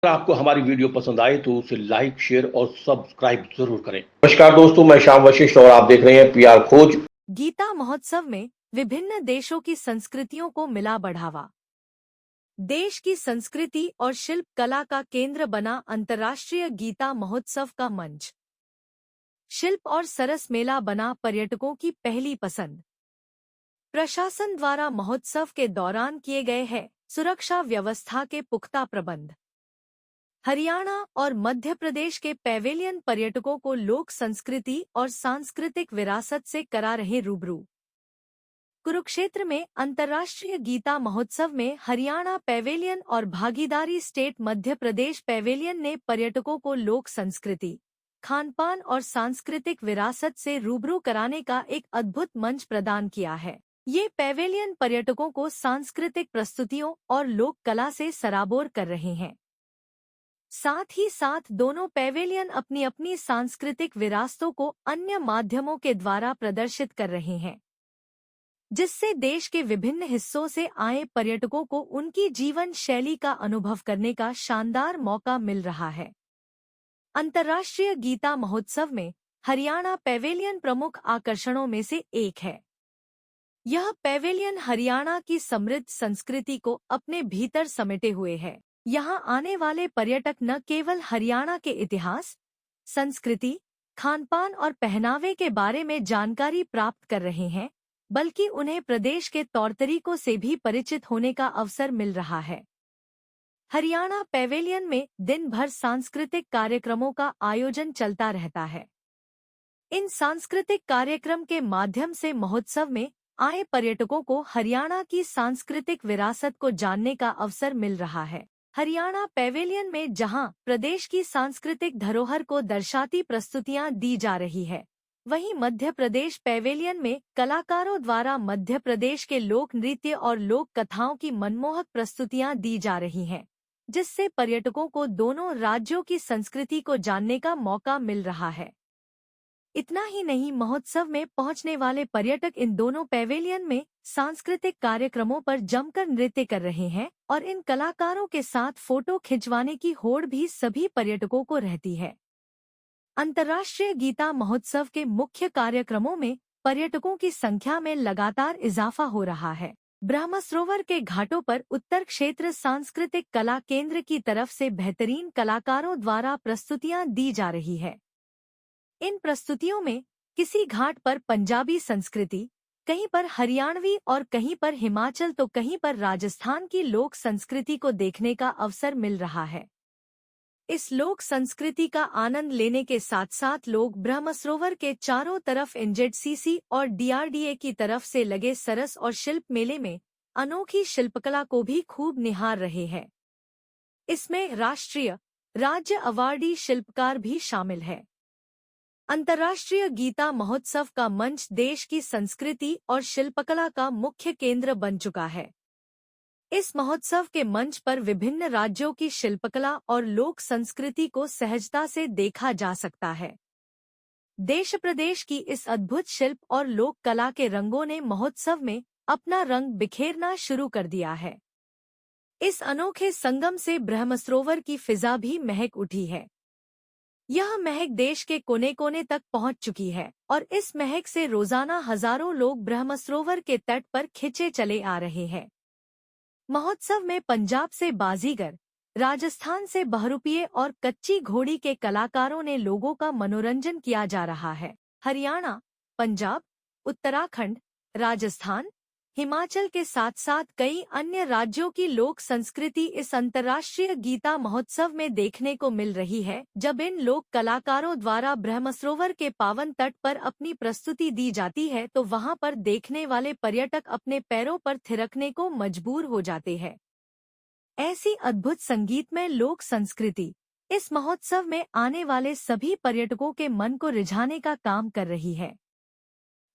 अगर आपको हमारी वीडियो पसंद आए तो उसे लाइक, शेयर और सब्सक्राइब जरूर करें। नमस्कार दोस्तों, मैं श्याम वशिष्ठ और आप देख रहे हैं पीआर खोज। गीता महोत्सव में विभिन्न देशों की संस्कृतियों को मिला बढ़ावा। देश की संस्कृति और शिल्प कला का केंद्र बना अंतर्राष्ट्रीय गीता महोत्सव का मंच। शिल्प और सरस मेला बना पर्यटकों की पहली पसंद। प्रशासन द्वारा महोत्सव के दौरान किए गए हैं सुरक्षा व्यवस्था के पुख्ता प्रबंध। हरियाणा और मध्य प्रदेश के पैवेलियन पर्यटकों को लोक संस्कृति और सांस्कृतिक विरासत से करा रहे रूबरू। कुरुक्षेत्र में अंतर्राष्ट्रीय गीता महोत्सव में हरियाणा पैवेलियन और भागीदारी स्टेट मध्य प्रदेश पैवेलियन ने पर्यटकों को लोक संस्कृति, खानपान और सांस्कृतिक विरासत से रूबरू कराने का एक अद्भुत मंच प्रदान किया है। ये पैवेलियन पर्यटकों को सांस्कृतिक प्रस्तुतियों और लोक कला से सराबोर कर रहे हैं। साथ ही साथ दोनों पैवेलियन अपनी अपनी सांस्कृतिक विरासतों को अन्य माध्यमों के द्वारा प्रदर्शित कर रहे हैं, जिससे देश के विभिन्न हिस्सों से आए पर्यटकों को उनकी जीवन शैली का अनुभव करने का शानदार मौका मिल रहा है। अंतर्राष्ट्रीय गीता महोत्सव में हरियाणा पैवेलियन प्रमुख आकर्षणों में से एक है। यह पैवेलियन हरियाणा की समृद्ध संस्कृति को अपने भीतर समेटे हुए है। यहाँ आने वाले पर्यटक न केवल हरियाणा के इतिहास, संस्कृति, खानपान और पहनावे के बारे में जानकारी प्राप्त कर रहे हैं, बल्कि उन्हें प्रदेश के तौर तरीकों से भी परिचित होने का अवसर मिल रहा है। हरियाणा पैवेलियन में दिन भर सांस्कृतिक कार्यक्रमों का आयोजन चलता रहता है। इन सांस्कृतिक कार्यक्रम के माध्यम से महोत्सव में आए पर्यटकों को हरियाणा की सांस्कृतिक विरासत को जानने का अवसर मिल रहा है। हरियाणा पैवेलियन में जहां प्रदेश की सांस्कृतिक धरोहर को दर्शाती प्रस्तुतियां दी जा रही है, वहीं मध्य प्रदेश पैवेलियन में कलाकारों द्वारा मध्य प्रदेश के लोक नृत्य और लोक कथाओं की मनमोहक प्रस्तुतियां दी जा रही हैं, जिससे पर्यटकों को दोनों राज्यों की संस्कृति को जानने का मौका मिल रहा है। इतना ही नहीं, महोत्सव में पहुंचने वाले पर्यटक इन दोनों पैवेलियन में सांस्कृतिक कार्यक्रमों पर जमकर नृत्य कर रहे हैं और इन कलाकारों के साथ फोटो खिंचवाने की होड़ भी सभी पर्यटकों को रहती है। अंतर्राष्ट्रीय गीता महोत्सव के मुख्य कार्यक्रमों में पर्यटकों की संख्या में लगातार इजाफा हो रहा है। ब्रह्मसरोवर के घाटों पर उत्तर क्षेत्र सांस्कृतिक कला केंद्र की तरफ से बेहतरीन कलाकारों द्वारा प्रस्तुतियां दी जा रही है। इन प्रस्तुतियों में किसी घाट पर पंजाबी संस्कृति, कहीं पर हरियाणवी और कहीं पर हिमाचल तो कहीं पर राजस्थान की लोक संस्कृति को देखने का अवसर मिल रहा है। इस लोक संस्कृति का आनंद लेने के साथ साथ लोग ब्रह्मसरोवर के चारों तरफ एनजेडसीसी और डीआरडीए की तरफ से लगे सरस और शिल्प मेले में अनोखी शिल्पकला को भी खूब निहार रहे हैं। इसमें राष्ट्रीय, राज्य अवार्डी शिल्पकार भी शामिल है। अंतर्राष्ट्रीय गीता महोत्सव का मंच देश की संस्कृति और शिल्पकला का मुख्य केंद्र बन चुका है। इस महोत्सव के मंच पर विभिन्न राज्यों की शिल्पकला और लोक संस्कृति को सहजता से देखा जा सकता है। देश प्रदेश की इस अद्भुत शिल्प और लोक कला के रंगों ने महोत्सव में अपना रंग बिखेरना शुरू कर दिया है। इस अनोखे संगम से ब्रह्मसरोवर की फिजा भी महक उठी है। यह महक देश के कोने कोने तक पहुंच चुकी है और इस महक से रोजाना हजारों लोग ब्रह्मसरोवर के तट पर खिंचे चले आ रहे हैं। महोत्सव में पंजाब से बाजीगर, राजस्थान से बहरूपिये और कच्ची घोड़ी के कलाकारों ने लोगों का मनोरंजन किया जा रहा है। हरियाणा, पंजाब, उत्तराखंड, राजस्थान, हिमाचल के साथ साथ कई अन्य राज्यों की लोक संस्कृति इस अंतर्राष्ट्रीय गीता महोत्सव में देखने को मिल रही है। जब इन लोक कलाकारों द्वारा ब्रह्मसरोवर के पावन तट पर अपनी प्रस्तुति दी जाती है तो वहां पर देखने वाले पर्यटक अपने पैरों पर थिरकने को मजबूर हो जाते हैं। ऐसी अद्भुत संगीतमय लोक संस्कृति इस महोत्सव में आने वाले सभी पर्यटकों के मन को रिझाने का काम कर रही है।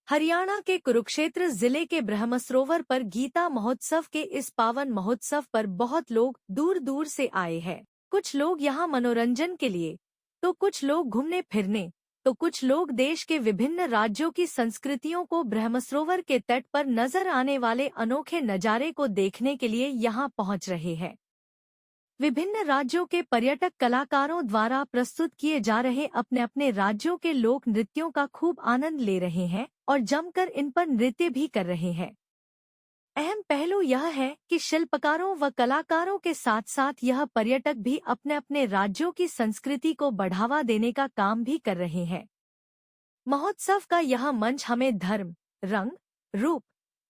हरियाणा के कुरुक्षेत्र जिले के ब्रह्मसरोवर पर गीता महोत्सव के इस पावन महोत्सव पर बहुत लोग दूर दूर से आए हैं। कुछ लोग यहाँ मनोरंजन के लिए, तो कुछ लोग घूमने फिरने, तो कुछ लोग देश के विभिन्न राज्यों की संस्कृतियों को ब्रह्मसरोवर के तट पर नजर आने वाले अनोखे नजारे को देखने के लिए यहाँ पहुँच रहे हैं। विभिन्न राज्यों के पर्यटक कलाकारों द्वारा प्रस्तुत किए जा रहे अपने अपने राज्यों के लोक नृत्यों का खूब आनंद ले रहे हैं और जमकर इन पर नृत्य भी कर रहे हैं। अहम पहलू यह है कि शिल्पकारों व कलाकारों के साथ साथ यह पर्यटक भी अपने अपने राज्यों की संस्कृति को बढ़ावा देने का काम भी कर रहे हैं। महोत्सव का यह मंच हमें धर्म, रंग, रूप,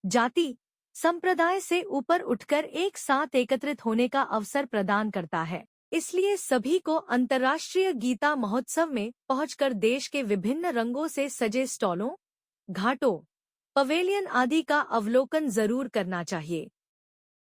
जाति, संप्रदाय से ऊपर उठकर एक साथ एकत्रित होने का अवसर प्रदान करता है। इसलिए सभी को अंतर्राष्ट्रीय गीता महोत्सव में पहुंचकर देश के विभिन्न रंगों से सजे स्टॉलों, घाटों, पवेलियन आदि का अवलोकन जरूर करना चाहिए।